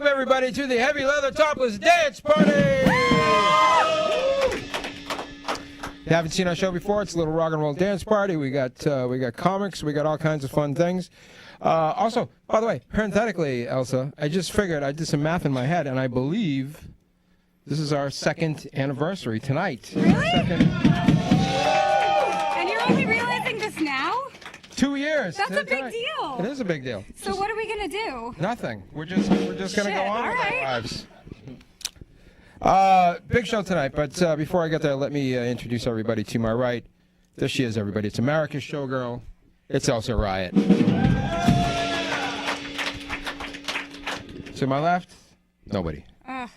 Welcome, everybody, to the Heavy Leather Topless Dance Party! If you haven't seen our show before, it's a little rock and roll dance party. We got comics, we got all kinds of fun things. Also, by the way, parenthetically, Elsa, I just figured, I did some math in my head, and I believe this is our 2nd anniversary tonight. Really? And you're only realizing this now? 2 years. That's a big deal. It is a big deal. So what are we gonna do? Nothing. We're just gonna go on with our lives. Big show tonight, but before I get there, let me introduce everybody to my right. There she is, everybody. It's America's showgirl. It's Elsa Riot. To my left, nobody. I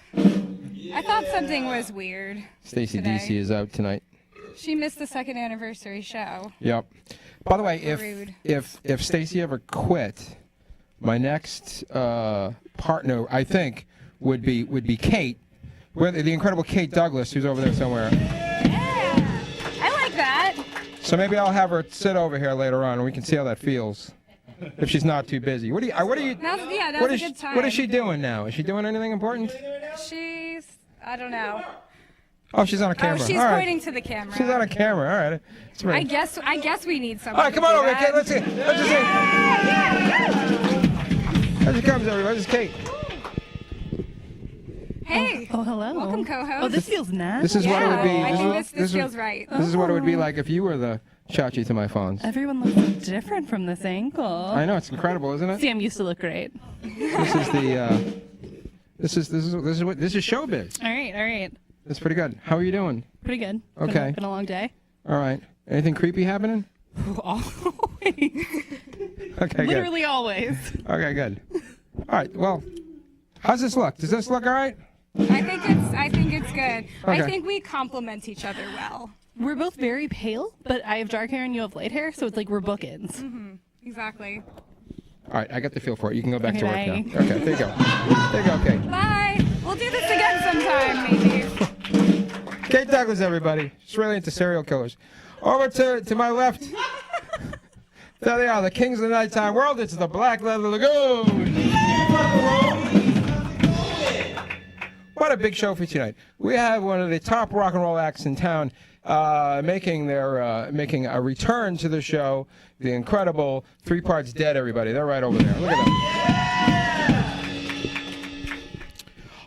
thought something was weird. Stacy DC is out tonight. She missed the 2nd anniversary show. Yep. By the way, if Stacy ever quit, my next partner, I think, would be Kate, the incredible Kate Douglas, who's over there somewhere. Yeah, I like that. So maybe I'll have her sit over here later on, and we can see how that feels. If she's not too busy. What are you? Now's a good time. What is she doing now? Is she doing anything important? I don't know. Oh, she's on a camera. Oh, she's pointing to the camera. She's on a camera. All right. I guess we need someone. All right, come on over, Kate. Let's see. Let's just see. Here she comes, everybody. This is Kate. Hey. Oh, hello. Welcome, co-host. Oh, this feels nice. This is what it would be. I think this feels right. This is what it would be like if you were the Chachi to my Fonz. Everyone looks different from this angle. I know, it's incredible, isn't it? Sam used to look great. This is the. This is showbiz. All right. That's pretty good. How are you doing? Pretty good. Okay. Been a long day. All right. Anything creepy happening? Always. Okay, Literally always. Okay, good. All right. Well, how's this look? Does this look all right? I think it's good. Okay. I think we complement each other well. We're both very pale, but I have dark hair and you have light hair, so it's like we're bookends. Mm-hmm. Exactly. All right, I got the feel for it. You can go back to work bye. now. Okay, there you go. There you go, Kate. Bye. We'll do this again sometime, maybe. Kate Douglas, everybody. She's really into serial killers. Over to my left. There they are, the kings of the nighttime world. It's the Black Leather Lagoon. What a big show for tonight. We have one of the top rock and roll acts in town making a return to the show. The incredible 3 Parts Dead, everybody. They're right over there. Look at them.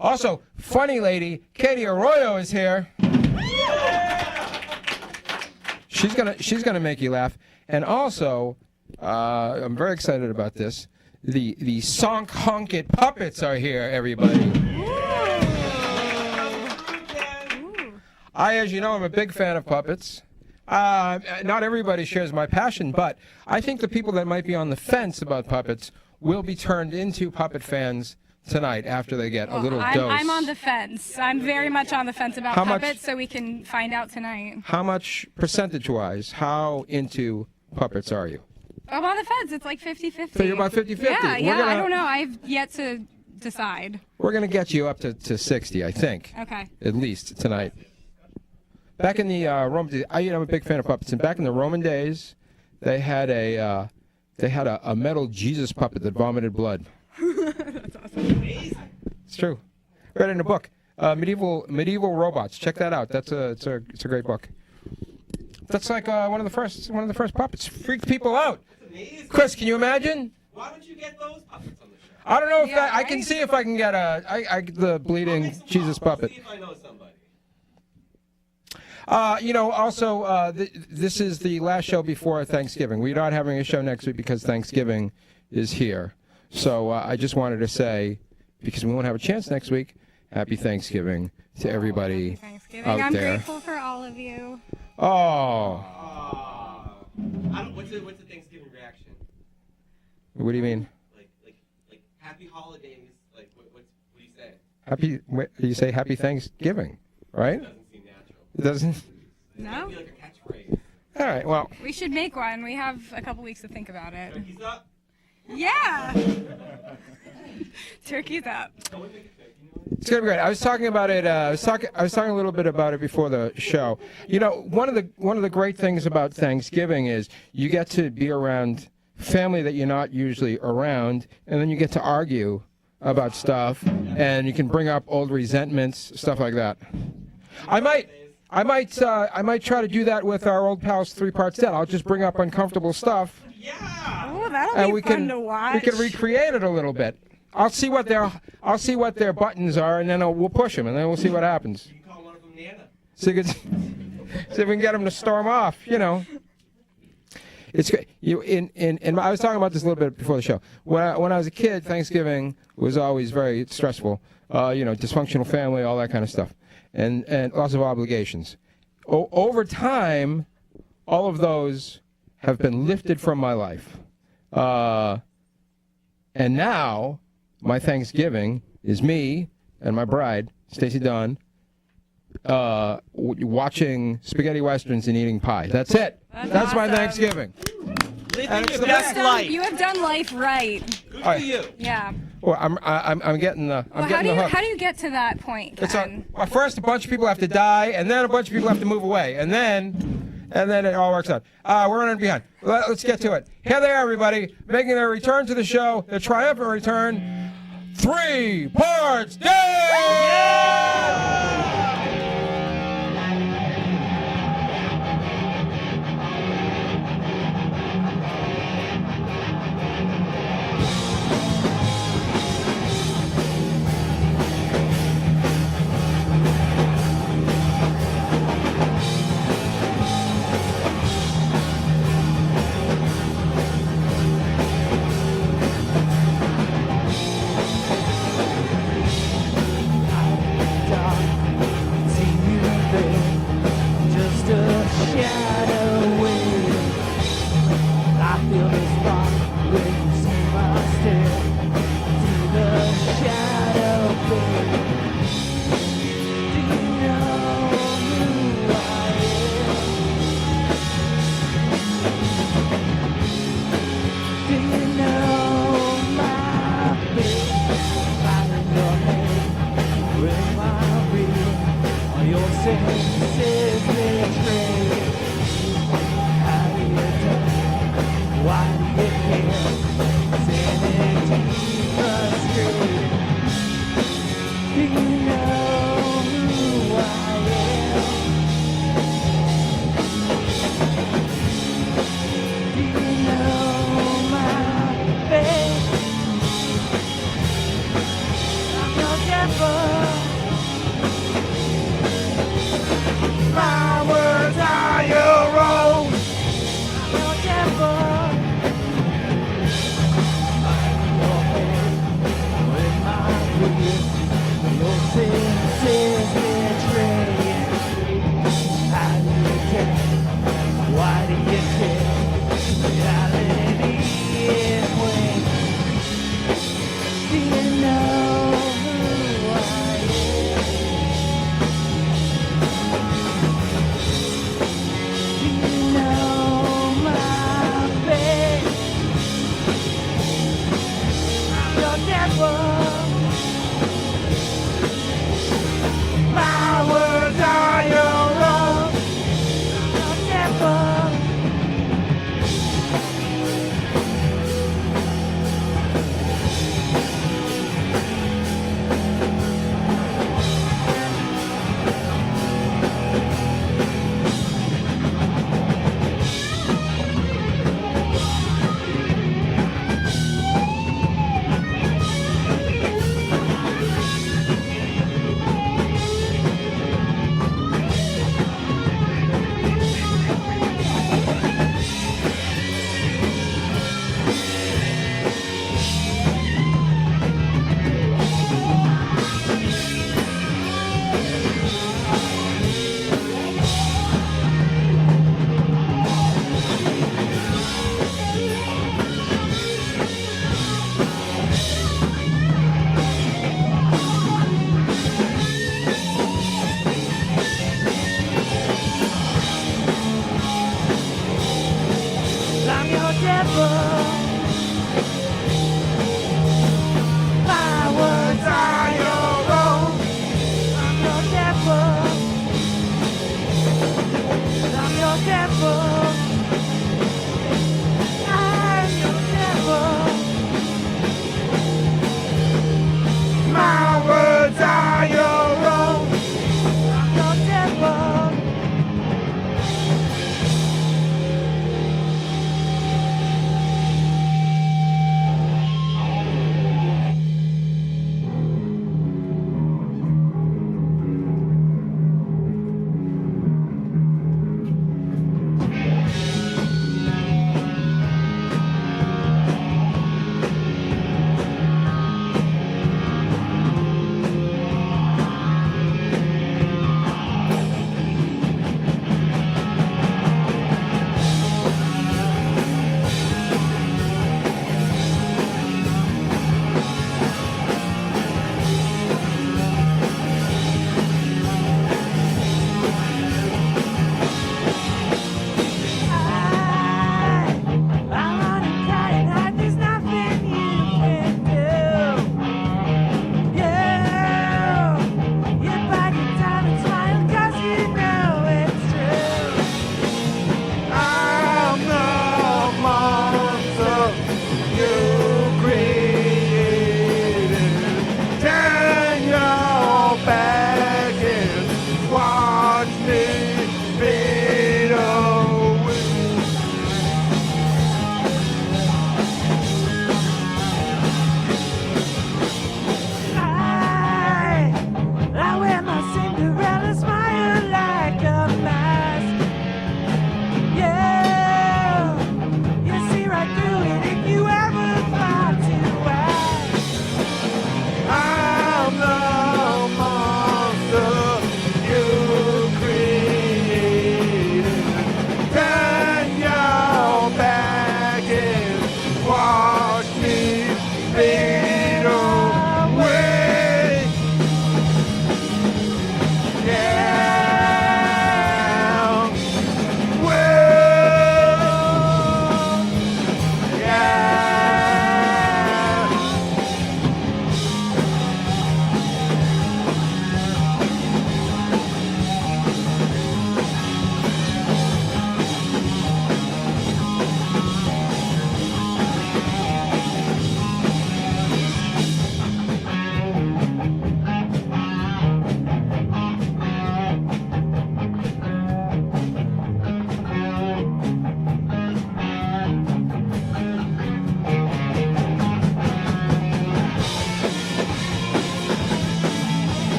Also, funny lady, Katie Arroyo is here. She's gonna make you laugh. And also, I'm very excited about this. The Sonkhonkett puppets are here, everybody. As you know, I'm a big fan of puppets. Not everybody shares my passion, but I think the people that might be on the fence about puppets will be turned into puppet fans tonight after they get a little dose. I'm on the fence. I'm very much on the fence about puppets, so we can find out tonight. How much, percentage-wise, how into puppets are you? I'm on the fence. It's like 50-50. So you're about 50-50. Yeah, I don't know. I've yet to decide. We're going to get you up to 60, I think. Okay. At least tonight. Back in the Roman days, I'm a big fan of puppets, and back in the Roman days, they had a metal Jesus puppet that vomited blood. That's awesome. It's true. Read it in a book, medieval robots. Check that out. It's a great book. That's like one of the first puppets. Freaked people out. Chris, can you imagine? Why don't you get those puppets on the show? I don't know if I can see if I can get the bleeding Jesus puppet. See if I know somebody. This is the last show before Thanksgiving. We're not having a show next week because Thanksgiving is here. So I just wanted to say, because we won't have a chance next week, happy Thanksgiving to everybody out I'm there. grateful for all of you. Oh. What's the Thanksgiving reaction? What do you mean? Like happy holidays. Like what do you say? You say happy Thanksgiving, right? It doesn't seem natural. It doesn't? No? It'd be like a catchphrase. All right, well. We should make one. We have a couple weeks to think about it. Turkey's up. Yeah. Turkey's up. It's gonna be great. I was talking about it. I was talking a little bit about it before the show. You know, one of the great things about Thanksgiving is you get to be around family that you're not usually around, and then you get to argue about stuff, and you can bring up old resentments, stuff like that. I might try to do that with our old pals 3 Parts Dead. I'll just bring up uncomfortable stuff. Yeah. Oh, that'll And be we fun can to watch. we can recreate it a little bit. I'll see what their buttons are, and then we'll push them, and then we'll see what happens. You can call one of them Nana. See if we can get them to storm off. You know, it's you in. I was talking about this a little bit before the show. When I was a kid, Thanksgiving was always very stressful. You know, dysfunctional family, all that kind of stuff, and lots of obligations. Over time, all of those have been lifted from my life. And now, my Thanksgiving is me and my bride, Stacey Dunn, watching spaghetti westerns and eating pie. That's it. That's my awesome. Thanksgiving. Living it's your the best best. life. You have done life right. Good All for right. you. Yeah. Well, I'm getting the hook. How do you get to that point, It's Ken? well, first a bunch of people have to die, and then a bunch of people have to move away, and then it all works out. We're running behind. Let's get to it. Here they are, everybody, making their return to the show, their triumphant return. 3 Parts Dead! You'll see.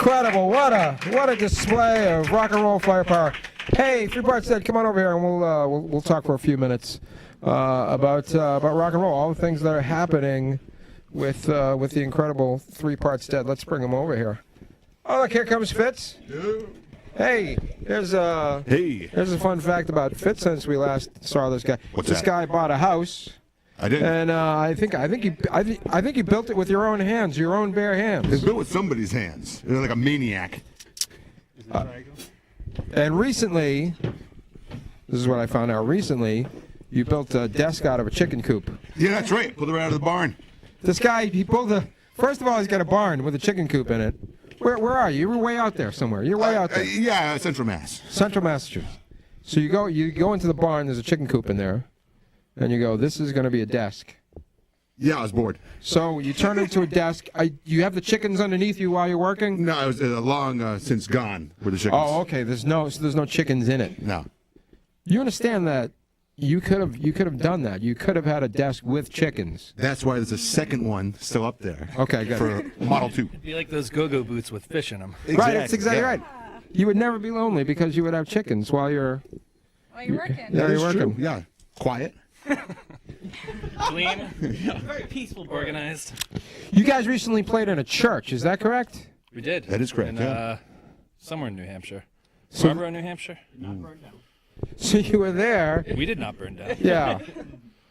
Incredible. What a display of rock and roll firepower. Hey, Three Parts Dead, come on over here and we'll talk for a few minutes about rock and roll, all the things that are happening with the incredible Three Parts Dead. Let's bring them over here. Oh, look, here comes Fitz. Hey, here's a fun fact about Fitz since we last saw this guy. This guy bought a house. I did. And I think you built it with your own hands, your own bare hands. It's built with somebody's hands. You're like a maniac. And recently, this is what I found out. Recently, you built a desk out of a chicken coop. Yeah, that's right. Pulled it right out of the barn. This guy, he pulled a. First of all, he's got a barn with a chicken coop in it. Where are you? You're way out there somewhere. You're way out there. Yeah, Central Mass. Central Massachusetts. So you go into the barn. There's a chicken coop in there, and you go, this is going to be a desk. Yeah, I was bored. So you turn it into a desk. You have the chickens underneath you while you're working? No, it was long since gone were the chickens. Oh, okay. There's no chickens in it. No. You understand that you could have done that. You could have had a desk with chickens. That's why there's a second one still up there. Okay, good. For Model 2. It'd be like those go-go boots with fish in them. Exactly. Right, that's exactly right. You would never be lonely because you would have chickens while you're working. Yeah, That you're is working. true. Yeah. Quiet. Clean, very peaceful, organized. You guys recently played in a church, is that correct? We did. That is correct, In, yeah. somewhere in New Hampshire. So- Arroyo, New Hampshire. So you were there. We did not burn down. Yeah.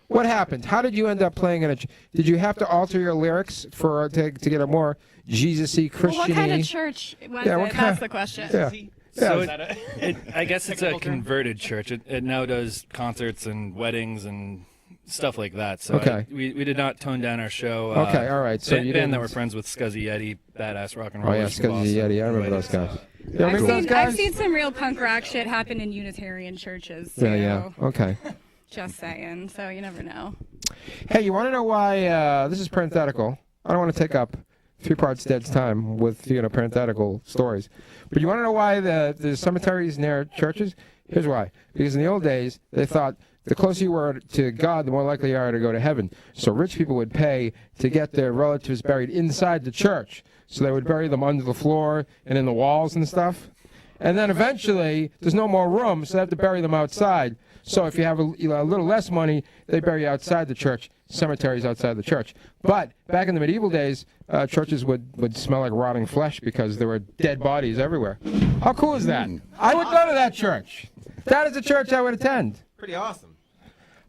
What happened? How did you end up playing in a? Did you have to alter your lyrics to get a more Jesus-y, Well, Christian-y? what kind of church was Yeah, what it? kind- That's the question. Yeah. So Yeah. I guess it's a converted church. It now does concerts and weddings and stuff like that. So Okay. we did not tone down our show. Okay, all right. So you band that didn't- we're friends with, Scuzzy Yeti, badass rock and Oh roll. yeah, Scuzzy Yeti. I remember those guys. You remember those I've guys? seen some real punk rock shit happen in Unitarian churches too. Yeah. Okay. Just saying. So you never know. Hey, you want to know why? This is parenthetical. I don't want to take up Three Parts Dead's time with parenthetical stories, but you want to know why the cemeteries near churches? Here's why. Because in the old days, they thought the closer you were to God, the more likely you are to go to heaven. So rich people would pay to get their relatives buried inside the church. So they would bury them under the floor and in the walls and stuff. And then eventually, there's no more room, so they have to bury them outside. So if you have a little less money, they bury you outside the church, cemeteries outside the church. But back in the medieval days, churches would smell like rotting flesh because there were dead bodies everywhere. How cool is that? I would go to that church. That is a church I would attend. Pretty awesome.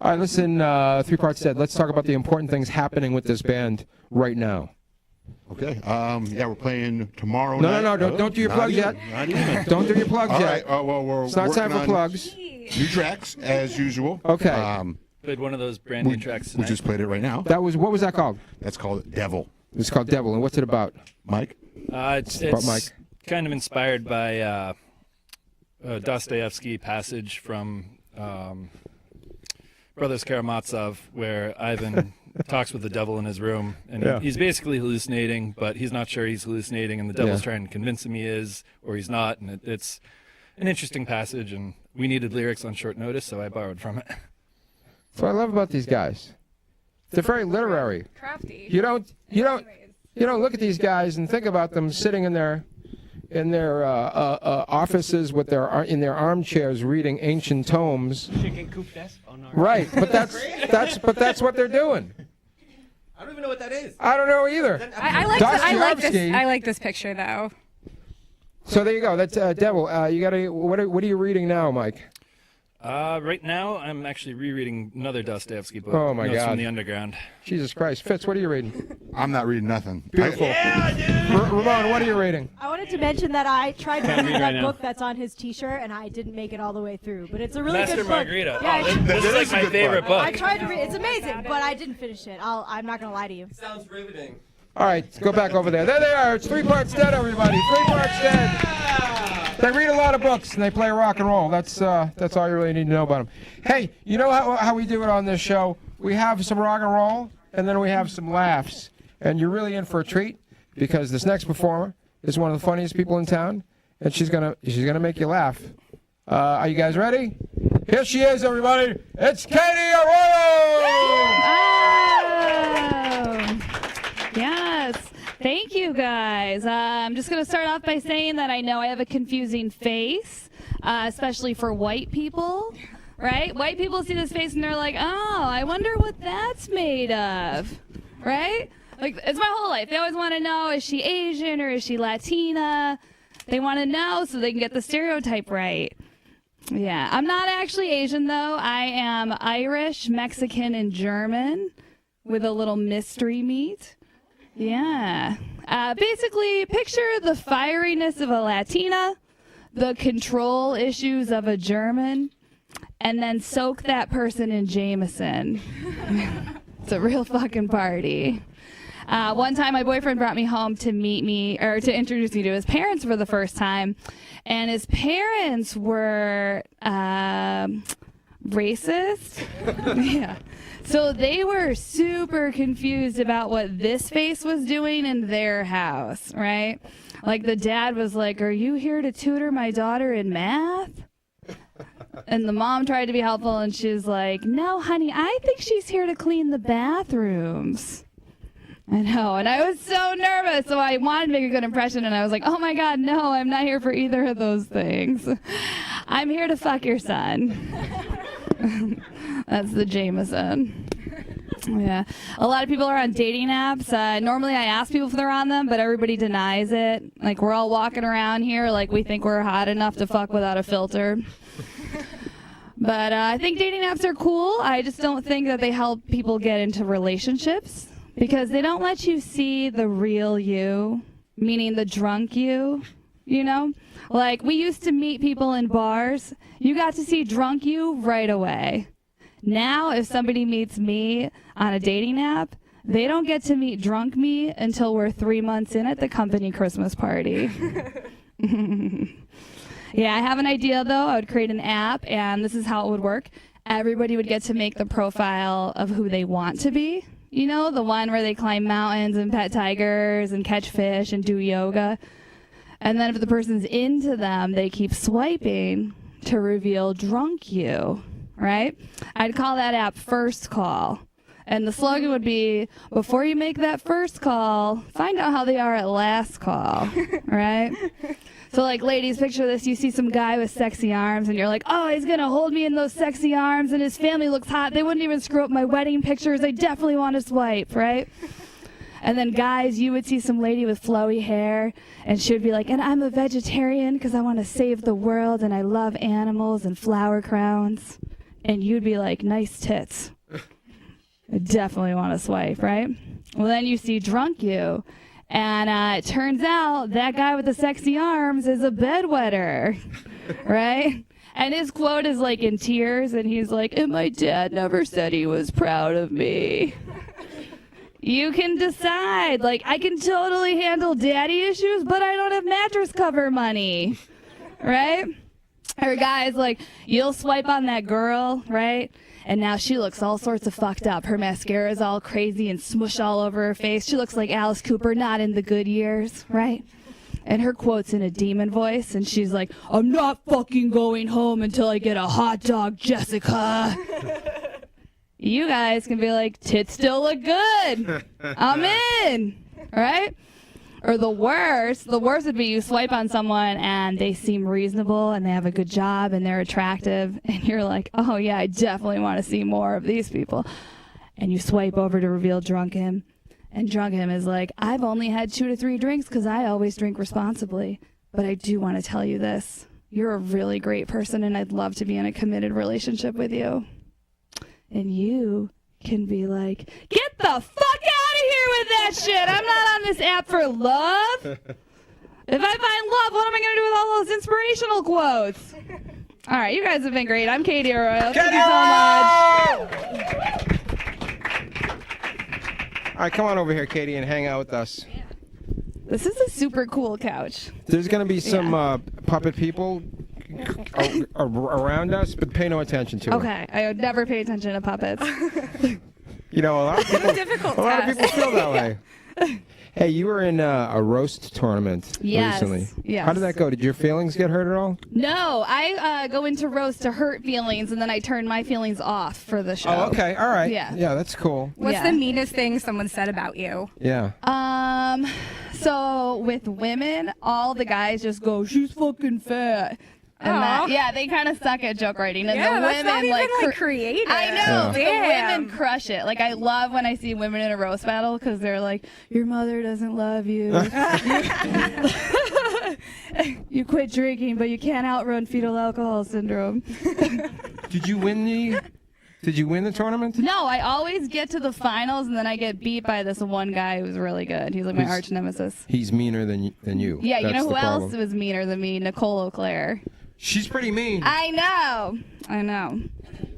All right, listen, Three Parts Dead. Let's talk about the important things happening with this band right now. Okay. Yeah, we're playing tomorrow No, night. don't do your Not plugs even, yet. Not even. Don't do your plugs All yet. right. Well, we're It's not time working for on plugs. New tracks, as usual. Okay. Played one of those brand new tracks We tonight. just played it right now. What was that called? That's called Devil. It's called Devil, and what's it about? Mike? It's about Mike. kind of inspired by a Dostoevsky passage from Brothers Karamazov, where Ivan talks with the devil in his room, and Yeah. he's basically hallucinating, but he's not sure he's hallucinating, and the devil's Yeah. trying to convince him he is, or he's not, and it's an interesting passage, and we needed lyrics on short notice, so I borrowed from it. That's what I love about these guys. They're very literary. Crafty. You don't look at these guys and think about them sitting in their offices with in their armchairs reading ancient tomes. Chicken coop desk? Oh, no. Right, but that's what they're doing. I don't even know what that is. I don't know either. I like Dostoevsky. I like this picture though. So there you go. That's Devil. You got what are you reading now, Mike? Right now, I'm actually rereading another Dostoevsky book. Oh, my Notes God. From the Underground. Jesus Christ, Fitz, what are you reading? I'm not reading nothing. Beautiful. Ramon, what are you reading? I wanted to mention that I tried to read read that right now. book that's on his T-shirt, and I didn't make it all the way through. But it's a really Master good book. Margarita. Yeah, Oh, this is like my favorite book. I tried to read. It's amazing, but I didn't finish it. I'm not gonna lie to you. Sounds riveting. All right, go back over there. There they are. It's Three Parts Dead, everybody. Three Parts Dead. They read a lot of books and they play rock and roll. That's all you really need to know about them. Hey, you know how we do it on this show? We have some rock and roll and then we have some laughs. And you're really in for a treat because this next performer is one of the funniest people in town, and she's gonna make you laugh. Are you guys ready? Here she is, everybody. It's Katie Arroyo. Oh, yes. Thank you, guys. I'm just going to start off by saying that I know I have a confusing face, especially for white people, right? White people see this face and they're like, oh, I wonder what that's made of, right? Like, it's my whole life. They always want to know, is she Asian or is she Latina? They want to know so they can get the stereotype right. Yeah, I'm not actually Asian, though. I am Irish, Mexican, and German with a little mystery meat. Yeah. Basically, picture the fieriness of a Latina, the control issues of a German, and then soak that person in Jameson. It's a real fucking party. One time, my boyfriend brought me home to introduce me to his parents for the first time, and his parents were racist. Yeah. So they were super confused about what this face was doing in their house, right? Like the dad was like, "Are you here to tutor my daughter in math?" And the mom tried to be helpful, and she was like, "No, honey, I think she's here to clean the bathrooms." I know, and I was so nervous, so I wanted to make a good impression, and I was like, oh my God, no, I'm not here for either of those things. I'm here to fuck your son. That's the Jameson. Yeah. A lot of people are on dating apps. Normally I ask people if they're on them, but everybody denies it. Like, we're all walking around here like we think we're hot enough to fuck without a filter. But I think dating apps are cool. I just don't think that they help people get into relationships. Because they don't let you see the real you, meaning the drunk you, you know? Like, we used to meet people in bars. You got to see drunk you right away. Now, if somebody meets me on a dating app, they don't get to meet drunk me until we're 3 months in at the company Christmas party. Yeah, I have an idea, though. I would create an app, and this is how it would work. Everybody would get to make the profile of who they want to be. You know, the one where they climb mountains and pet tigers and catch fish and do yoga. And then if the person's into them, they keep swiping to reveal drunk you, right? I'd call that app First Call. And the slogan would be, before you make that first call, find out how they are at last call, right? So, like, ladies, picture this. You see some guy with sexy arms, and you're like, oh, he's going to hold me in those sexy arms, and his family looks hot. They wouldn't even screw up my wedding pictures. I definitely want to swipe, right? And then, guys, you would see some lady with flowy hair, and she would be like, and I'm a vegetarian because I want to save the world, and I love animals and flower crowns. And you'd be like, nice tits. I definitely want to swipe, right? Well, then you see drunk you. And it turns out that guy with the sexy arms is a bedwetter, right? And his quote is like in tears, and he's like, and my dad never said he was proud of me. You can decide. Like, I can totally handle daddy issues, but I don't have mattress cover money, right? Or guys, like, you'll swipe on that girl, right? And now she looks all sorts of fucked up. Her mascara is all crazy and smushed all over her face. She looks like Alice Cooper, not in the good years, right? And her quote's in a demon voice, and she's like, I'm not fucking going home until I get a hot dog, Jessica. You guys can be like, tits still look good. I'm in, right? Or the worst would be you swipe on someone and they seem reasonable and they have a good job and they're attractive. And you're like, oh, yeah, I definitely want to see more of these people. And you swipe over to reveal drunk him. And drunk him is like, I've only had 2 to 3 drinks because I always drink responsibly. But I do want to tell you this. You're a really great person and I'd love to be in a committed relationship with you. And you can be like, get the fuck out of here with that shit. I'm not on this app for love. If I find love, what am I going to do with all those inspirational quotes? All right, you guys have been great. I'm Katie Arroyo. Thank you so much. All right, come on over here, Katie, and hang out with us. This is a super cool couch. There's going to be some puppet people around us, but pay no attention to them. Okay, I would never pay attention to puppets. You know, a lot of people, Difficult a lot of task. people feel that way. Hey, you were in a roast tournament recently. Yes. How did that go? Did your feelings get hurt at all? No, I go into roast to hurt feelings, and then I turn my feelings off for the show. Oh, okay. All right. Yeah. Yeah, that's cool. What's Yeah. the meanest thing someone said about you? Yeah. So with women, all the guys just go, she's fucking fat. And they kind of suck at joke writing. And Yeah, the that's women not even, creative. I know. Yeah. The women crush it. Like, I love when I see women in a roast battle because they're like, your mother doesn't love you. You quit drinking, but you can't outrun fetal alcohol syndrome. Did you win the tournament? No, I always get to the finals, and then I get beat by this one guy who's really good. He's like my arch nemesis. He's meaner than you. Yeah, you That's know the who else problem. was meaner than me? Nicole O'Clair. She's pretty mean. I know.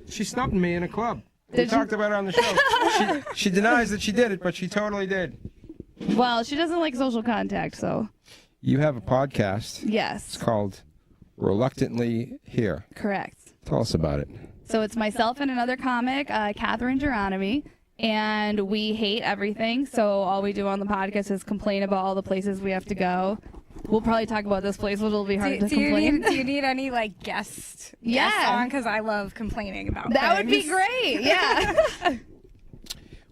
She snubbed me in a club. We Did talked about it on the show. she denies that she did it, but she totally did. Well, she doesn't like social contact, so. You have a podcast. It's Yes, called Reluctantly Here. correct. Tell us about it. So it's myself and another comic, Catherine Geronimi, and we hate everything. So all we do on the podcast is complain about all the places we have to go. We'll probably talk about this place, which will be hard to complain. Do you need any guest on? Because I love complaining about That would be things. great. Yeah.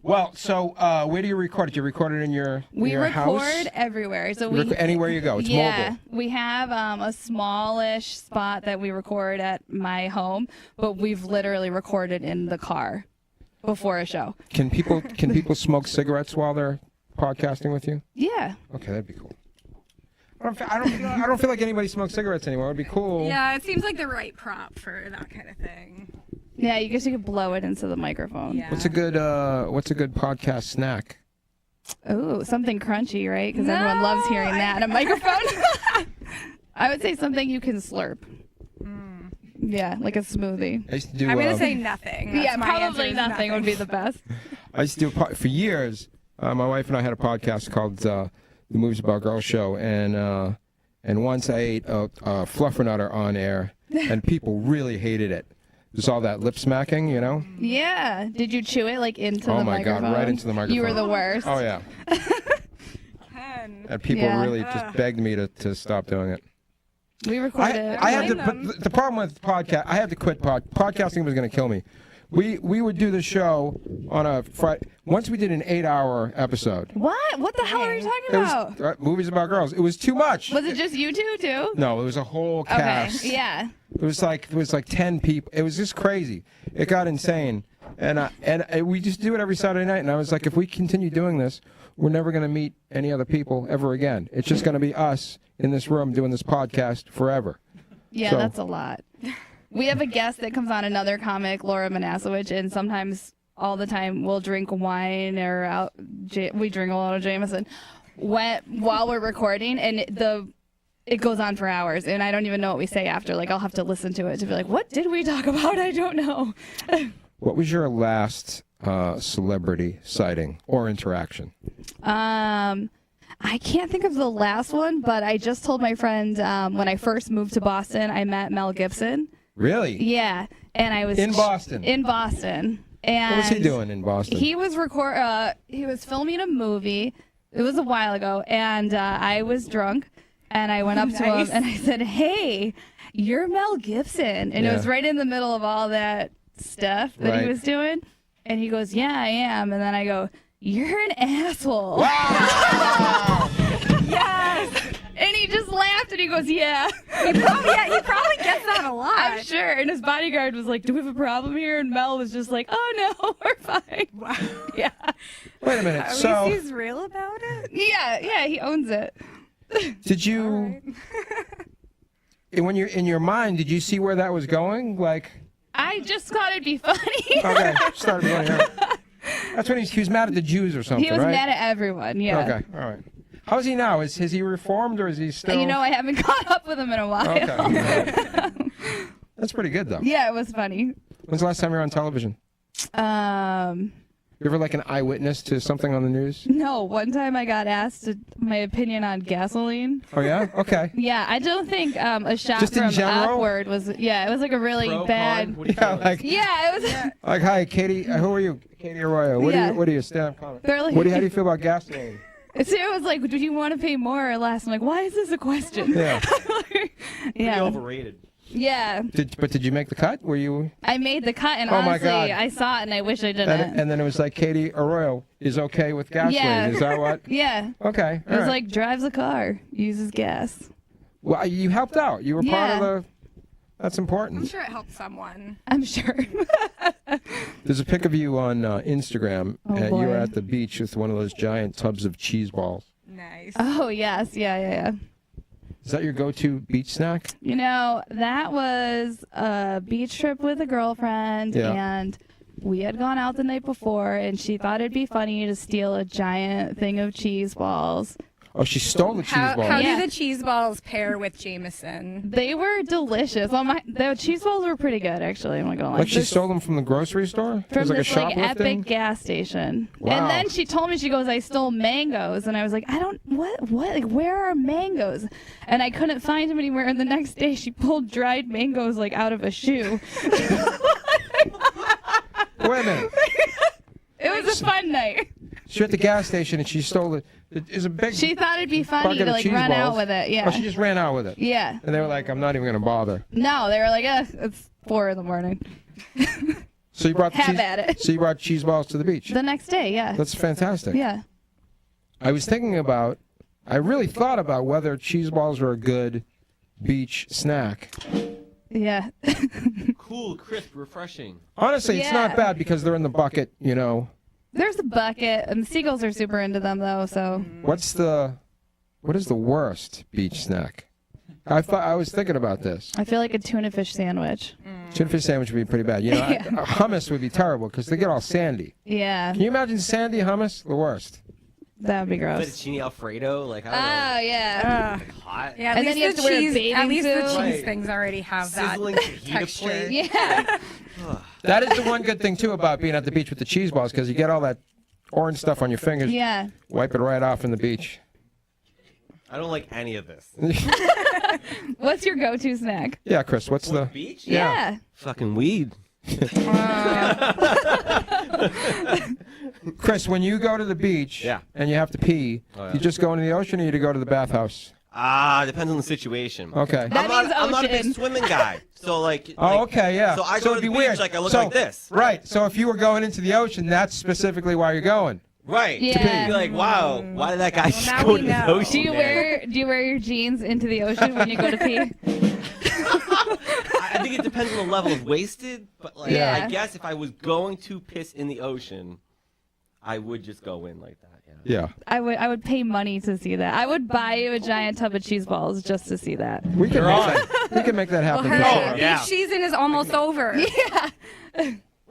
Well, so where do you record it? You record it in your We your record house? everywhere. So Anywhere you go. It's mobile. We have a smallish spot that we record at my home, but we've literally recorded in the car before a show. Can people smoke cigarettes while they're podcasting with you? Yeah. Okay, that'd be cool. I don't feel like anybody smokes cigarettes anymore. It'd be cool. Yeah, it seems like the right prop for that kind of thing. Yeah, you guess you could blow it into the microphone. Yeah. What's a good podcast snack? Ooh, something crunchy, right? Because everyone loves hearing that in a microphone. I would say something you can slurp. Yeah, like a smoothie. I used to do. I'm gonna say nothing. That's Yeah, my answer probably is nothing would be the best. I used to do for years. My wife and I had a podcast called The Movies About Girls Show, and once I ate a fluffernutter on air, and people really hated it. There's all that lip smacking, you know. Yeah. Did you chew it into the Oh my microphone? God, right into the microphone. You were the worst. Oh yeah. And people Yeah. really just begged me to stop doing it. We recorded. I had to, but the problem with podcast, I had to quit podcasting was going to kill me. We would do the show on a Friday. Once we did an 8-hour episode. What? What the hell are you talking It about? was movies about girls. It was too much. Was it just you two too? No, it was a whole cast. Okay. Yeah. It was like 10 people. It was just crazy. It got insane. And we just do it every Saturday night. And I was like, if we continue doing this, we're never going to meet any other people ever again. It's just going to be us in this room doing this podcast forever. Yeah, So- that's a lot. We have a guest that comes on, another comic, Laura Manasowicz, and sometimes all the time we'll drink wine or we drink a lot of Jameson while we're recording, and it goes on for hours, and I don't even know what we say after. Like, I'll have to listen to it to be like, what did we talk about? I don't know. What was your last celebrity sighting or interaction? I can't think of the last one, but I just told my friend when I first moved to Boston, I met Mel Gibson. Really? Yeah, and I was In Boston? In Boston. And What was he doing in Boston? He was he was filming a movie. It was a while ago, and I was drunk, and I went up to him and I said, "Hey, you're Mel Gibson," and it was right in the middle of all that stuff that he was doing, and he goes, "Yeah, I am," and then I go, "You're an asshole." Wow! Yes. And he just laughed and he goes, "Yeah." He probably gets that a lot. I'm sure. And his bodyguard was like, "Do we have a problem here?" And Mel was just like, "Oh no, we're fine." Wow. Yeah. Wait a minute. At So least he's real about it. Yeah, he owns it. did you? When you're in your mind, did you see where that was going? Like, I just thought it'd be funny. okay, started going here. That's when he was mad at the Jews or something, He was right? mad at everyone. Yeah. Okay, all right. How's he now? Has he reformed or is he still? You know, I haven't caught up with him in a while. Okay. all right. That's pretty good though. Yeah, it was funny. When's the last time you were on television? You ever like an eyewitness to something on the news? No, one time I got asked my opinion on gasoline. Oh yeah? Okay. Yeah, I don't think a shot Just in from general? upward was. Yeah, it was like a really Pro, bad. con, what do you Yeah, call it? like, Yeah, it was. like, hi, Katie. Who are you? Katie Arroyo. Yeah. What are you? Stand-up comic. They're like- How do you feel about gasoline? So it was like, do you want to pay more or less? I'm like, why is this a question? Yeah. Pretty Yeah. overrated. Yeah. Did you make the cut? Were you? I made the cut, and Oh my honestly, God. I saw it, and I wish I didn't. And then it was like Katie Arroyo is okay with gasoline. Yeah. Is that what? Yeah. Okay. It was like, drives a car, uses gas. well, you helped out. You were part of Yeah. the. That's important. I'm sure it helped someone. I'm sure. There's a pic of you on Instagram. Oh, You boy. were at the beach with one of those giant tubs of cheese balls. Nice. Oh, yes. Yeah. Is that your go-to beach snack? You know, that was a beach trip with a girlfriend, Yeah. and we had gone out the night before, and she thought it'd be funny to steal a giant thing of cheese balls. Oh, she stole the cheese balls. How Yeah. do the cheese balls pair with Jameson? They were delicious. Well, the cheese balls were pretty good, actually. I'm not gonna lie. Like she This- stole them from the grocery store? It from was like a this like shoplifting? epic gas station. Wow. And then she told me, she goes, I stole mangoes, and I was like, what, like, where are mangoes? And I couldn't find them anywhere. And the next day, she pulled dried mangoes like out of a shoe. Wait a minute. It was a fun night. She at the gas station and she stole it. It's a big She thought it'd be funny bucket to of like cheese run out balls. with it. Yeah. Oh, she just ran out with it. Yeah. And they were like, I'm not even going to bother. No, they were like, it's 4 a.m. So you brought the Have cheese, at it. So you brought cheese balls to the beach. The next day, yeah. That's fantastic. Yeah. I was thinking about, I really thought about whether cheese balls were a good beach snack. Yeah. Cool, crisp, refreshing. Honestly, it's not Yeah. bad because they're in the bucket, you know. There's a bucket, and the seagulls are super into them, though, so. What is the worst beach snack? I was thinking about this. I feel like a tuna fish sandwich. Tuna fish sandwich would be pretty bad. You know, Yeah. hummus would be terrible because they get all sandy. Yeah. Can you imagine sandy hummus? The worst. That would be gross. Fettuccine Alfredo, like I don't Oh, yeah. know, hot, Yeah, at And then least you have the to wear a cheese. bathing At least the suit. cheese Right. things already have sizzling that fajita texture. plate. Yeah. That is the one good thing too about being at the beach with the cheese balls because you get all that orange stuff on your fingers. Yeah. Wipe it right off in the beach. I don't like any of this. What's your go-to snack? Yeah, Chris. What's the? Beach? Yeah. Fucking weed. Chris, when you go to the beach Yeah. and you have to pee, Oh, yeah. you just go into the ocean or you go to the bathhouse? Depends on the situation. Okay. That means I'm not a big ocean. swimming guy, so like. Oh, like- okay, yeah. So I go to it'd the be beach weird. like I look So- like this. Right. So if you were going into the ocean, that's specifically why you're going. Right. Yeah. To be like, wow, why did that guy just now go we to the know. ocean? Do you there? wear your jeans into the ocean when you go to pee? I think it depends on the level of wasted, but like Yeah. I guess if I was going to piss in the ocean, I would just go in like that. Yeah. Yeah. I would pay money to see that. I would buy you a giant tub of cheese balls just to see that. We can make that happen. Well, for her sure. yeah. beach season is almost over. Yeah. What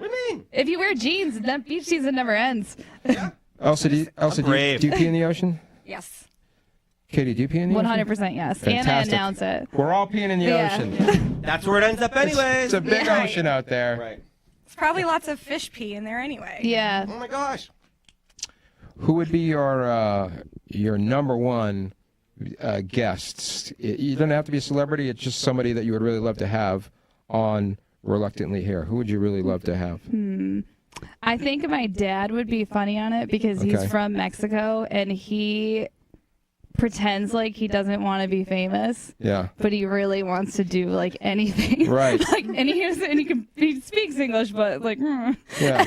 do you mean? If you wear jeans, that beach season never ends. Elsa, do you brave. pee in the ocean? Yes. Katie, do you pee in the ocean? 100% yes. And I Fantastic. announce it. We're all peeing in the Yeah. ocean. That's where it ends up anyways. It's a big Yeah. ocean out there. Right. There's probably lots of fish pee in there anyway. Yeah. Oh my gosh. Who would be your number one guests? You don't have to be a celebrity. It's just somebody that you would really love to have on Reluctantly Here. Who would you really love to have? I think my dad would be funny on it because he's Okay. from Mexico and he pretends like he doesn't want to be famous, Yeah. but he really wants to do like anything. Right. Like, and he speaks English, but like, Yeah.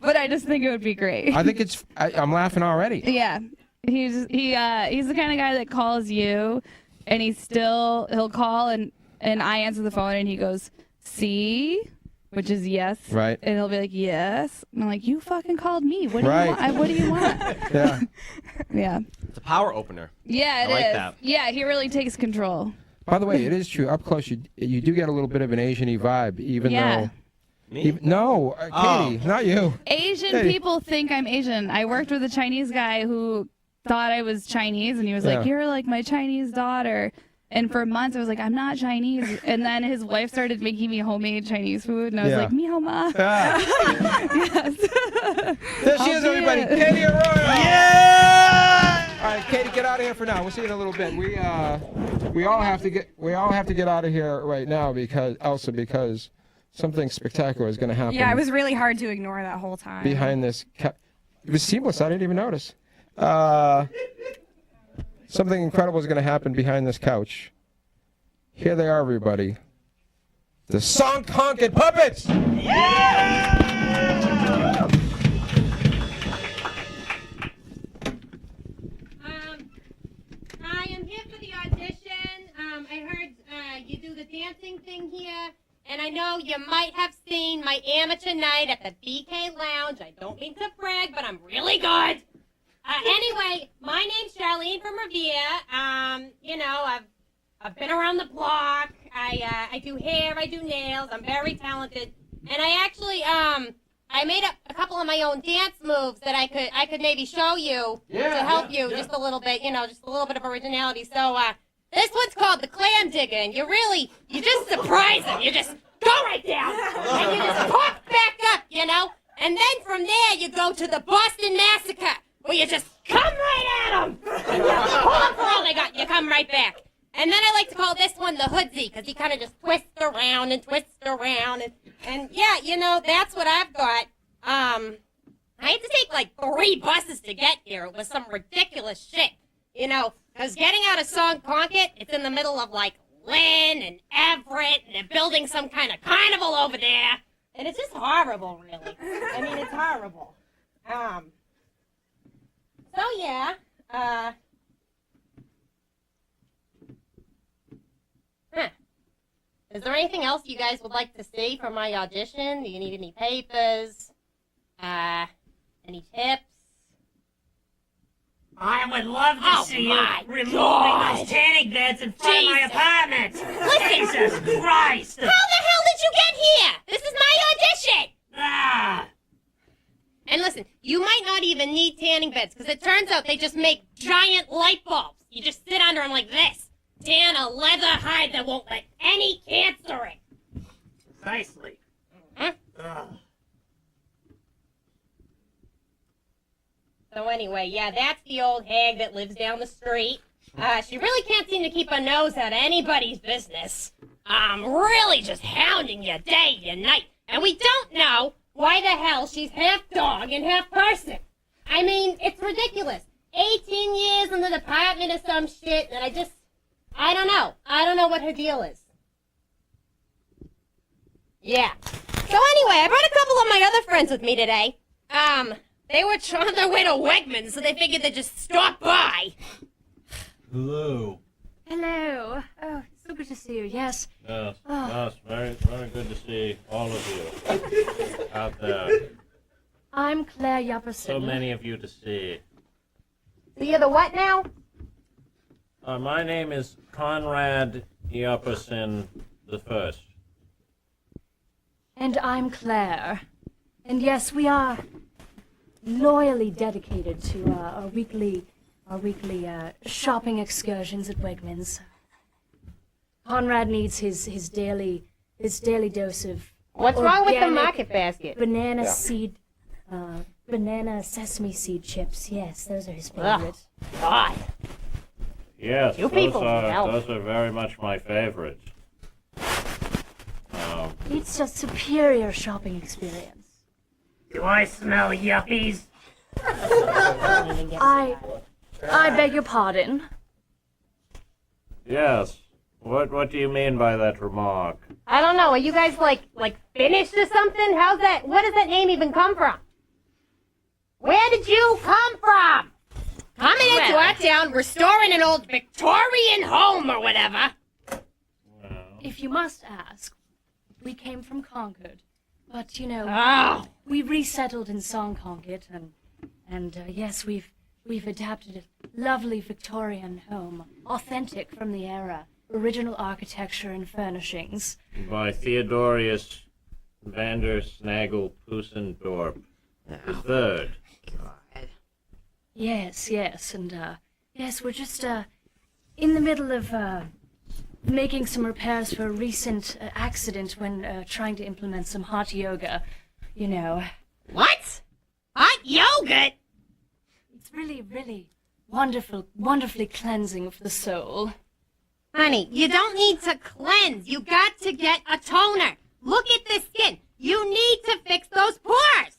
but I just think it would be great. I think I'm laughing already. Yeah, he's the kind of guy that calls you, and he'll call and I answer the phone and he goes, "See," which is yes, Right. and he'll be like, "Yes," and I'm like, "You fucking called me. What do Right. you want? What do you want?" Yeah. Yeah, It's a power opener. yeah, it is. I like that. Yeah, he really takes control. By the way, it is true. Up close, you do get a little bit of an Asian-y vibe, even Yeah. though. Me? No, Katie, not you. Asian Hey. people think I'm Asian. I worked with a Chinese guy who thought I was Chinese, and he was Yeah. like, "You're like my Chinese daughter." And for months, I was like, "I'm not Chinese." And then his wife started making me homemade Chinese food, and I was Yeah. like, "Mi hao ma." Ah. Yes. There she is, I'll do everybody. it. Katie Arroyo. Yeah! All right, Katie, get out of here for now. We'll see you in a little bit. We all have to get out of here right now because something spectacular is going to happen. Yeah, it was really hard to ignore that whole time. behind this. It was seamless. I didn't even notice. Something incredible is going to happen behind this couch. Here they are, everybody. the Sonkhonkett Puppets. Hi, I'm here for the audition. I heard you do the dancing thing here, and I know you might have seen my amateur night at the BK Lounge. I don't mean to brag, but I'm really good. Anyway, my name's Charlene from Revere. You know, I've been around the block. I do hair, I do nails. I'm very talented, and I actually I made up a couple of my own dance moves that I could maybe show you to help you just a little bit, you know, just a little bit of originality. So this one's called the clam digger, and you just surprise them. You just go right down, and you just pop back up, you know, and then from there you go to the Boston Massacre, where you just come right at them, and you pull them for all they got. You come right back. And then I like to call this one the hoodsie, because he kind of just twists around, and yeah, you know, that's what I've got. I had to take like 3 buses to get here. It was some ridiculous shit, you know, because getting out of Sonkhonkett, it's in the middle of like Lynn and Everett, and they're building some kind of carnival over there, and it's just horrible, really. I mean, it's horrible. So yeah, Is there anything else you guys would like to see from my audition? Do you need any papers? Any tips? I would love to see you removing those tanning beds in front of my apartment. Jesus Christ! How the hell did you get here? This is my audition! And listen, you might not even need tanning beds, because it turns out they just make giant light bulbs. You just sit under them like this. Tan a leather hide that won't let any cancer in. Precisely. So anyway, yeah, that's the old hag that lives down the street. She really can't seem to keep her nose out of anybody's business. Really just hounding you day and night. And we don't know why the hell she's half dog and half person. I mean, it's ridiculous. 18 years in the department or some shit, and I don't know. I don't know what her deal is. Yeah. So anyway, I brought a couple of my other friends with me today. They were on their way to Wegmans, so they figured they'd just stop by. Hello. Hello. Oh, so good to see you. Yes. Yes, yes, very, very good to see all of you out there. I'm Claire Yupperson. So many of you to see. So you're the what now? My name is Conrad Yupperson the First. And I'm Claire. And yes, we are loyally dedicated to our weekly shopping excursions at Wegmans. Conrad needs his daily dose of What's wrong with the organic market basket? banana sesame seed chips. Yes, those are his favorites. God. Yes, You people need help. those are very much my favorites. It's a superior shopping experience. Do I smell yuppies? I beg your pardon. Yes. What do you mean by that remark? I don't know. Are you guys like Finnish or something? How's that? Where does that name even come from? Where did you come from? Coming into our town, restoring an old Victorian home or whatever. If you must ask, we came from Concord, but you know, we resettled in Sonkhonkett, and yes, we've adapted a lovely Victorian home, authentic from the era, original architecture and furnishings. By Theodorius Vandersnagel Poosendorp the Third. Yes, and yes, we're just in the middle of making some repairs for a recent accident when trying to implement some hot yoga, you know. What? Hot yogurt? It's really, really wonderfully cleansing for the soul. Honey, you don't need to cleanse. You got to get a toner. Look at the skin. You need to fix those pores.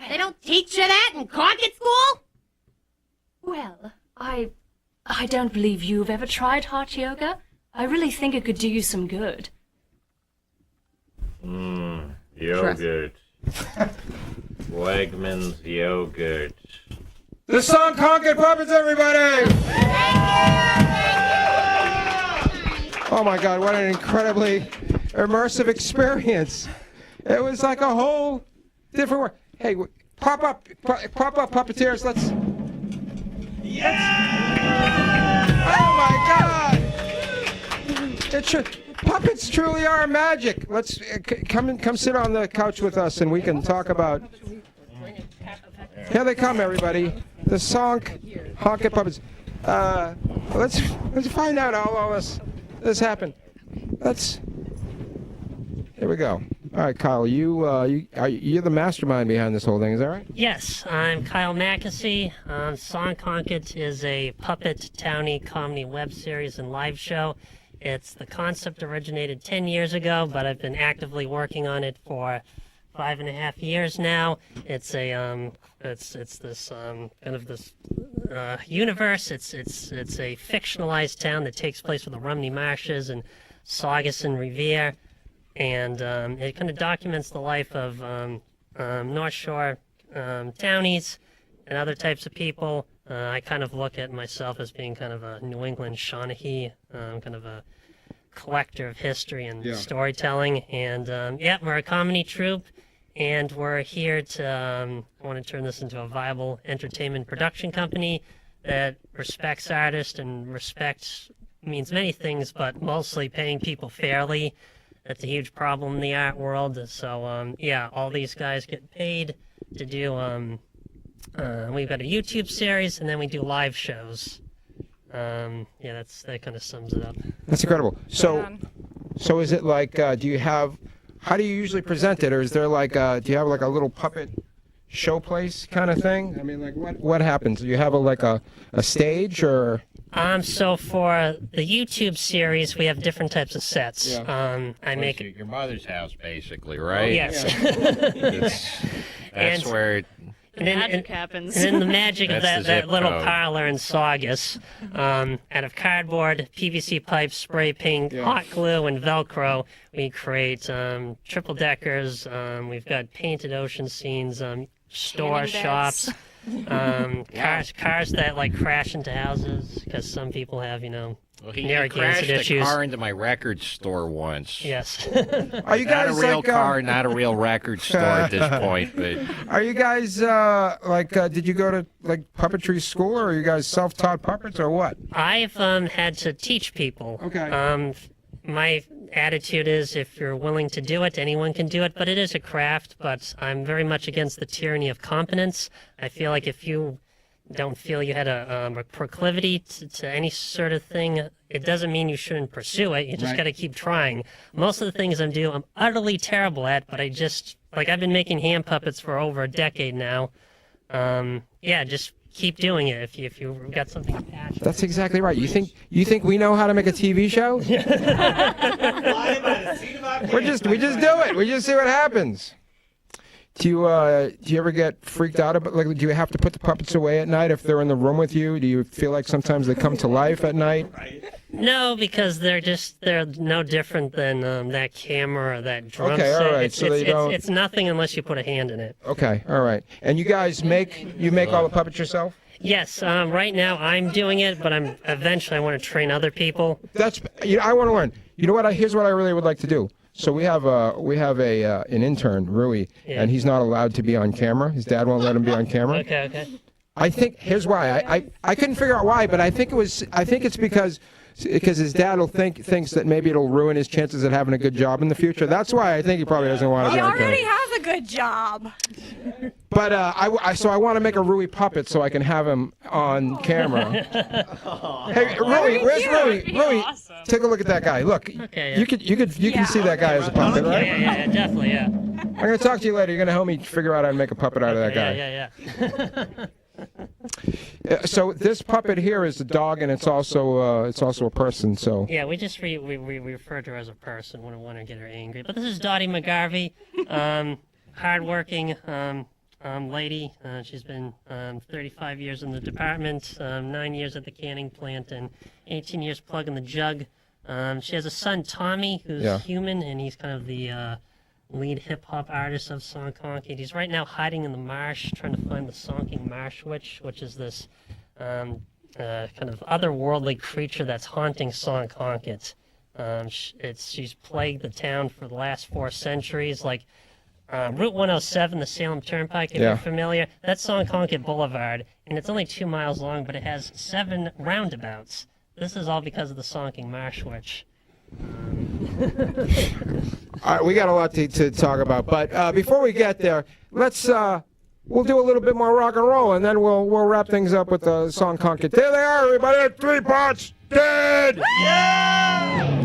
They don't teach you that in Concord school? Well, I don't believe you've ever tried hot yoga. I really think it could do you some good. Yogurt. Wegmans yogurt. The Sonkhonkett puppets, everybody! Oh my God, what an incredibly immersive experience. It was like a whole different world. Hey, pop up puppeteers, let's... Oh my God! Puppets truly are magic. Let's come sit on the couch with us and we can talk about... Here they come, everybody. The Sonkhonkett puppets. Let's find out how all this happened. Here we go. All right, Kyle, you're the mastermind behind this whole thing, is that right? Yes, I'm Kyle Mackesy. Sonkhonkett is a puppet townie comedy web series and live show. The concept originated 10 years ago, but I've been actively working on it for 5.5 years now. It's this universe. It's a fictionalized town that takes place with the Rumney Marshes and Saugus and Revere, and it kind of documents the life of North Shore townies and other types of people. I kind of look at myself as being kind of a New England Shawnee, kind of a collector of history and storytelling. And we're a comedy troupe, and we're here to I want to turn this into a viable entertainment production company that respects artists, and respect means many things, but mostly paying people fairly. That's a huge problem in the art world. So all these guys get paid to do we've got a YouTube series, and then we do live shows. That kind of sums it up. That's incredible. So is it like, how do you usually present it? Or is there like, do you have like a little puppet show place kind of thing? I mean, like what happens? Do you have a stage or? So for the YouTube series, we have different types of sets. Yeah. I make your mother's house, basically, right? Yes. That's where magic happens. And then the magic of That's that the little zip code. parlor in Saugus, out of cardboard, PVC pipes, spray paint, hot glue, and Velcro, we create triple deckers. We've got painted ocean scenes, store shops. Cars that like crash into houses because some people have he Narragansett crashed a issues. car into my record store once. Yes. Are you guys not a real like, car, not a real record store at this point, but Are you guys did you go to like puppetry school, or are you guys self-taught puppets, or what? I've had to teach people. Okay. My attitude is if you're willing to do it, anyone can do it, but it is a craft. But I'm very much against the tyranny of competence. I feel like if you don't feel you had a proclivity to any sort of thing, it doesn't mean you shouldn't pursue it. You just got to keep trying. Most of the things I'm utterly terrible at, but I've been making hand puppets for over a decade now. Just keep doing it if you've got something passionate. That's exactly right. You think we know how to make a TV show? we just do it. We just see what happens. Do you ever get freaked out about, like, do you have to put the puppets away at night if they're in the room with you? Do you feel like sometimes they come to life at night? No, because they're no different than that camera or that drum Okay, set. all right. It's nothing unless you put a hand in it. Okay, all right. And you guys make all the puppets yourself? Yes, right now I'm doing it, but eventually I want to train other people. I want to learn. You know what? Here's what I really would like to do. So we have an intern, Rui, and he's not allowed to be on camera. His dad won't let him be on camera. Okay. I think here's why. I couldn't figure out why, but I think it's because his dad thinks that maybe it'll ruin his chances at having a good job in the future. That's why I think he probably doesn't want to He be on camera. already has a good job. But I want to make a Rui puppet so I can have him on camera. Hey, Rui, where's Rui? Rui, awesome. take a look at that guy. Look, you can see that guy as a puppet, right? Yeah, definitely, yeah. I'm gonna talk to you later. You're gonna help me figure out how to make a puppet out of that guy. Yeah. So this puppet here is a dog, and it's also a person. So yeah, we just we refer to her as a person. We don't want to get her angry. But this is Dottie McGarvey, hardworking lady. She's been 35 years in the department, 9 years at the canning plant, and 18 years plugging the jug. She has a son, Tommy, who's human, and he's kind of the lead hip hop artist of Sonkhonkett. He's right now hiding in the marsh, trying to find the Sonking Marsh Witch, which is this kind of otherworldly creature that's haunting Sonkhonkett. She's plagued the town for the last 4 centuries. Like Route 107, the Salem Turnpike, if you're familiar, that's Sonkhonkett Boulevard, and it's only 2 miles long, but it has 7 roundabouts. This is all because of the Sonking Marsh Witch. All right, we got a lot to talk about, but before we get there, let's we'll do a little bit more rock and roll, and then we'll wrap things up with the Sonkhonkett. There they are, everybody. 3 Parts Dead. Yeah!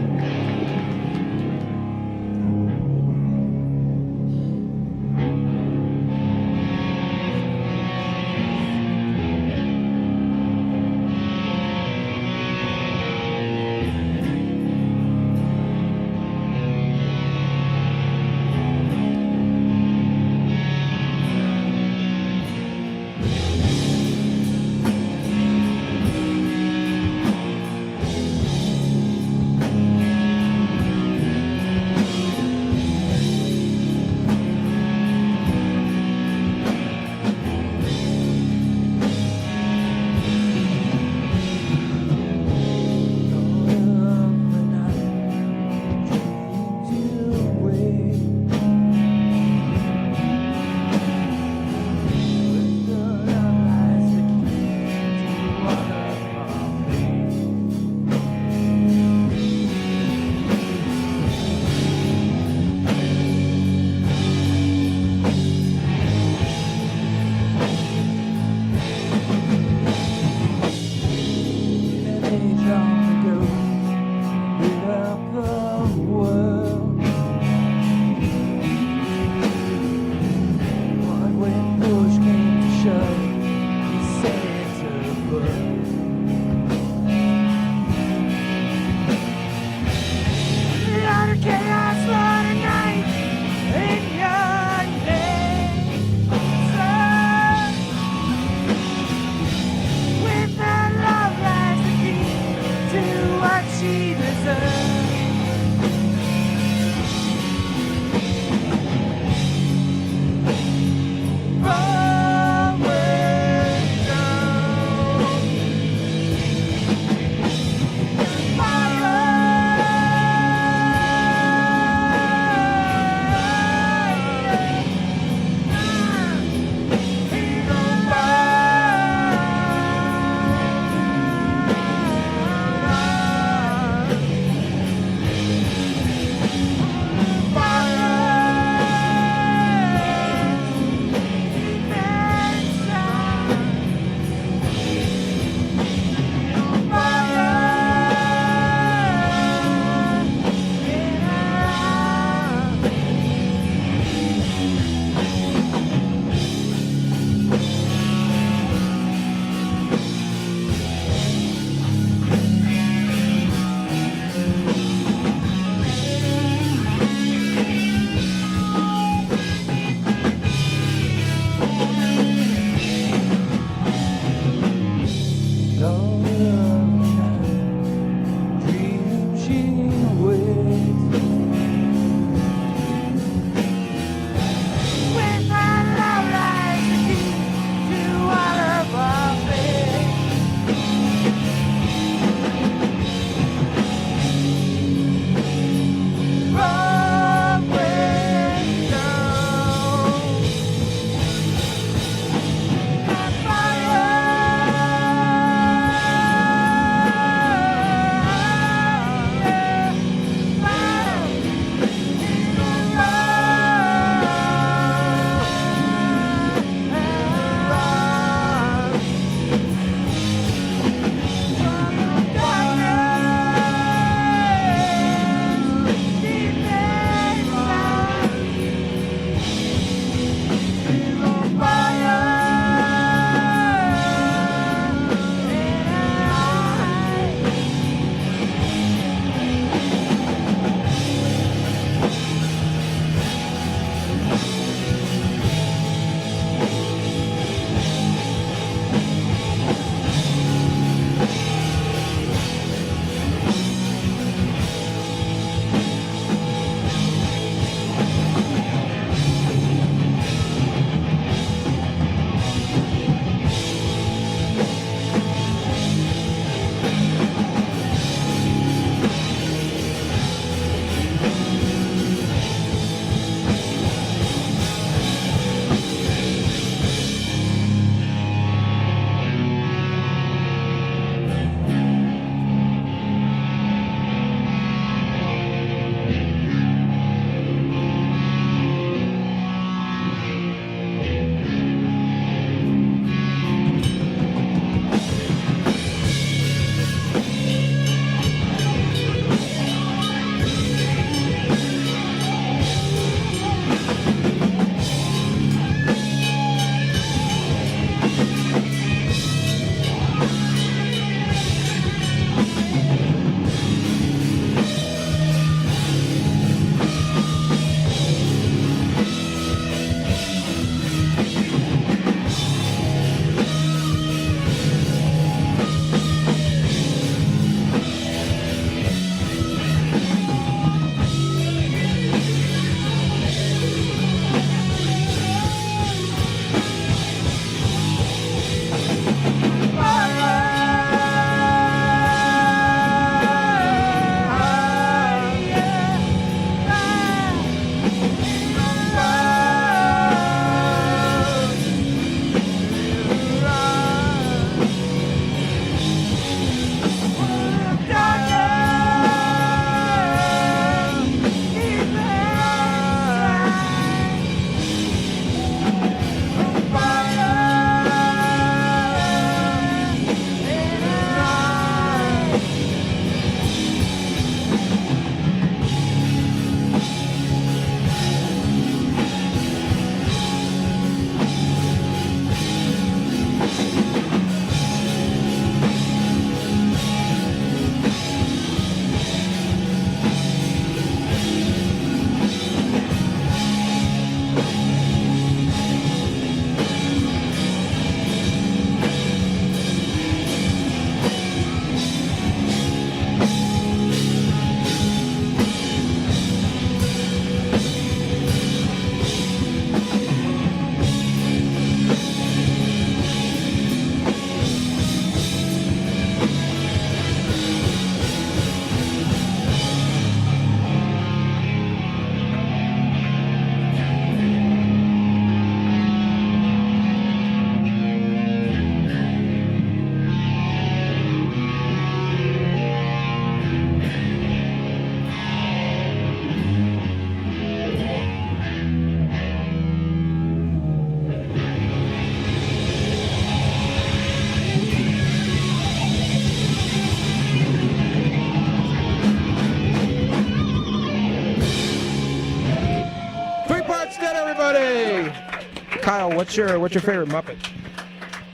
Kyle, what's your favorite Muppet?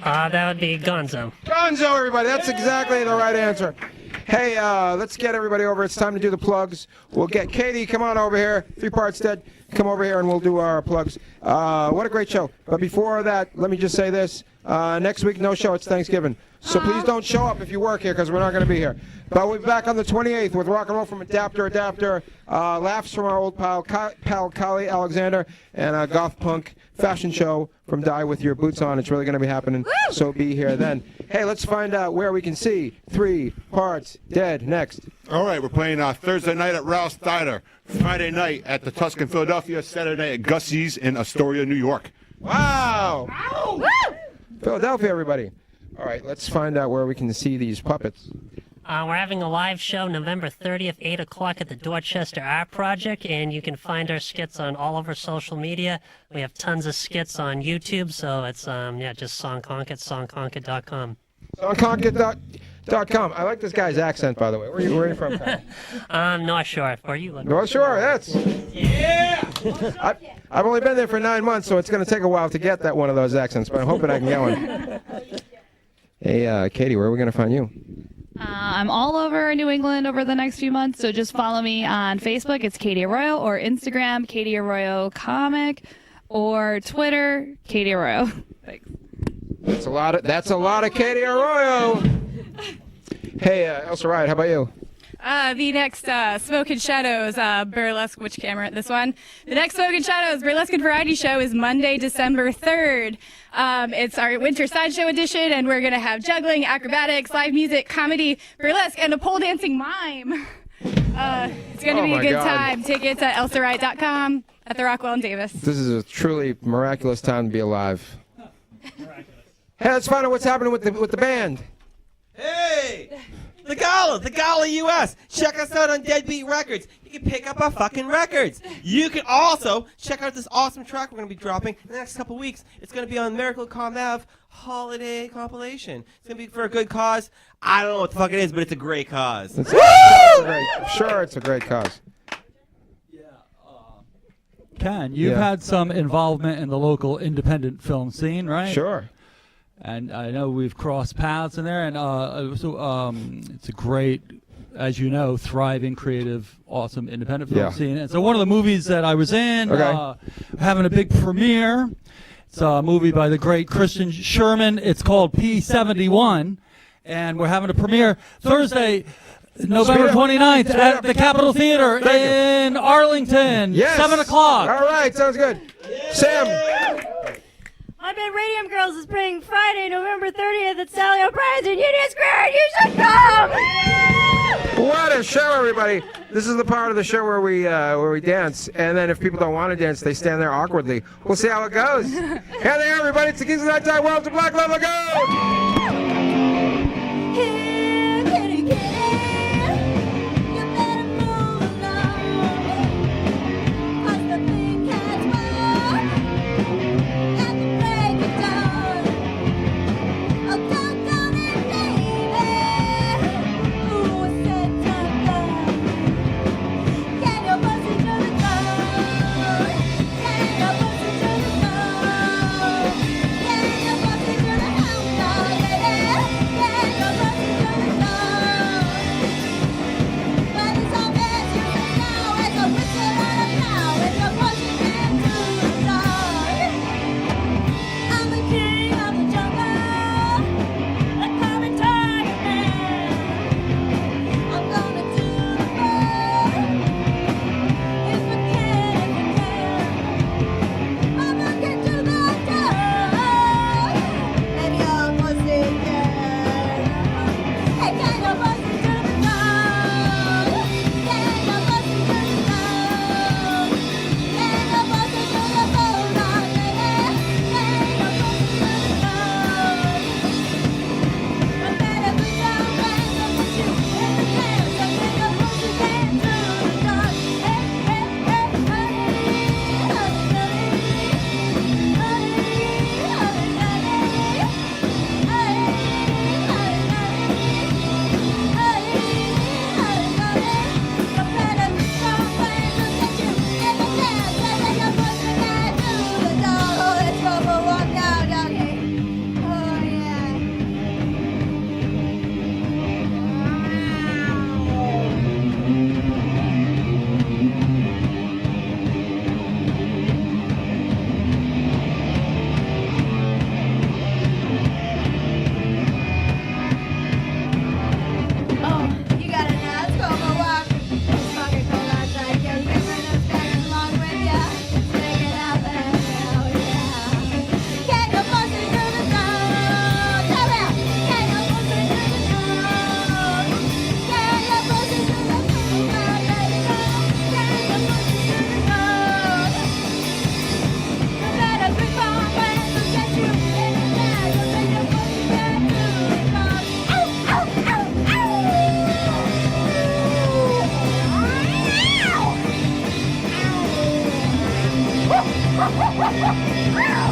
That would be Gonzo. Gonzo, everybody. That's exactly the right answer. Hey, let's get everybody over. It's time to do the plugs. We'll get Katie. Come on over here. 3 Parts Dead. Come over here and we'll do our plugs. What a great show. But before that, let me just say this. Next week, no show. It's Thanksgiving. So please don't show up if you work here because we're not going to be here. But we'll be back on the 28th with rock and roll from Adapter, laughs from our old pal Kali Alexander, and a goth punk fashion show from Die With Your Boots On. It's really going to be happening, so be here then. Hey, let's find out where we can see 3 Parts Dead next. All right, we're playing Thursday night at Rouse Diner, Friday night at the Tuscan Philadelphia, Saturday at Gussie's in Astoria, New York. Wow! Philadelphia, everybody. All right, let's find out where we can see these puppets. We're having a live show November 30th, 8 o'clock at the Dorchester Art Project, and you can find our skits on all of our social media. We have tons of skits on YouTube, so it's just Sonkhonkett, Sonkhonkett.com. Sonkhonkett.com. I like this guy's accent, by the way. Where are you from, Kyle? North Shore. Where are you living? North Shore, that's... Yeah! I've only been there for 9 months, so it's going to take a while to get that one of those accents, but I'm hoping I can get one. Hey, Katie, where are we going to find you? I'm all over New England over the next few months, so just follow me on Facebook. It's Katie Arroyo, or Instagram, Katie Arroyo Comic, or Twitter, Katie Arroyo. Thanks. That's a lot of Katie Arroyo. Hey, Elsa Riot, how about you? The next Smoke and Shadows burlesque, which camera? This one. The next Smoke and Shadows burlesque and variety show is Monday, December 3rd. It's our winter sideshow edition, and we're going to have juggling, acrobatics, live music, comedy, burlesque, and a pole dancing mime. It's going to be a good time. Tickets at elsaright.com at the Rockwell and Davis. This is a truly miraculous time to be alive. Hey, let's find out what's happening with the band. Hey! The Gala US. Check us out on Deadbeat Records. You can pick up our fucking records. You can also check out this awesome track we're going to be dropping in the next couple weeks. It's going to be on Miracle Com Ave Holiday Compilation. It's going to be for a good cause. I don't know what the fuck it is, but it's a great cause. I'm sure it's a great cause. Ken, you've had some involvement in the local independent film scene, right? Sure. And I know we've crossed paths in there, and it's a great, as you know, thriving, creative, awesome independent film scene. And so one of the movies that I was in, having a big premiere. It's a movie by the great Christian Sherman. It's called P-71, and we're having a premiere Thursday, November 29th at the Capitol Theater in Arlington, 7 o'clock. All right, sounds good. Sam. My Band Radium Girls is playing Friday, November 30th at Sally O'Brien's in Union Square. You should come! What a show, everybody. This is the part of the show where we dance, and then if people don't want to dance, they stand there awkwardly. We'll see how it goes. Hey there, everybody. It's the Kings of Night Time. Welcome to Black Level Go! Woo!